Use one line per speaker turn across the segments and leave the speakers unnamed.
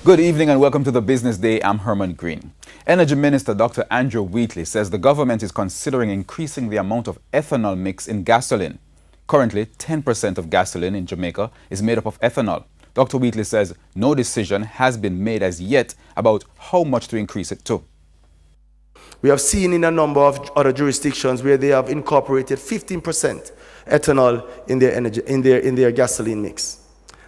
Good evening and welcome to the Business Day. I'm Herman Green. Energy Minister Dr. Andrew Wheatley says the government is considering increasing the amount of ethanol mix in gasoline. Currently, 10% of gasoline in Jamaica is made up of ethanol. Dr. Wheatley says no decision has been made as yet about how much to increase it to.
We have seen in a number of other jurisdictions where they have incorporated 15% ethanol in their energy, in their gasoline mix.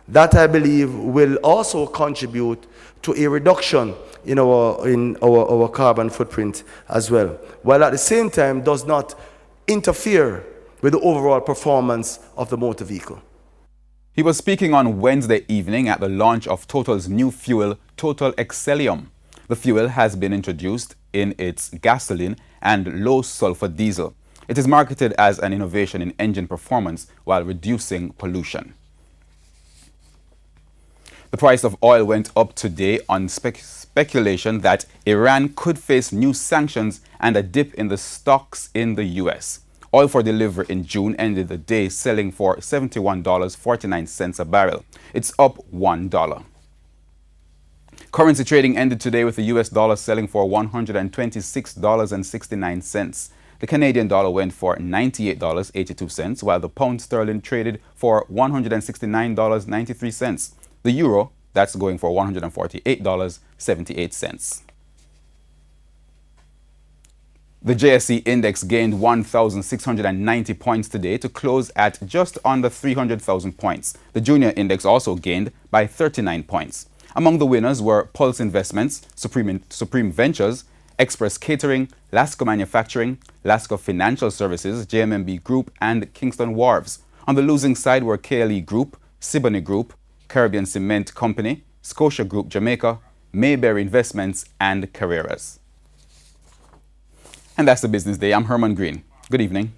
That, I believe, will also contribute to a reduction in our carbon footprint as well, while at the same time does not interfere with the overall performance of the motor vehicle.
He was speaking on Wednesday evening at the launch of Total's new fuel, Total Excellium. The fuel has been introduced in its gasoline and low sulfur diesel. It is marketed as an innovation in engine performance while reducing pollution. The price of oil went up today on speculation that Iran could face new sanctions and a dip in the stocks in the U.S. Oil for delivery in June ended the day selling for $71.49 a barrel. It's up $1. Currency trading ended today with the U.S. dollar selling for $126.69. The Canadian dollar went for $98.82, while the pound sterling traded for $169.93. The euro, that's going for $148.78. The JSE index gained 1,690 points today to close at just under 300,000 points. The junior index also gained by 39 points. Among the winners were Pulse Investments, Supreme Ventures, Express Catering, Lasco Manufacturing, Lasco Financial Services, JMMB Group, and Kingston Wharves. On the losing side were KLE Group, Siboney Group, Caribbean Cement Company, Scotia Group Jamaica, Mayberry Investments, and Carreras. And that's the Business Day. I'm Herman Green. Good evening.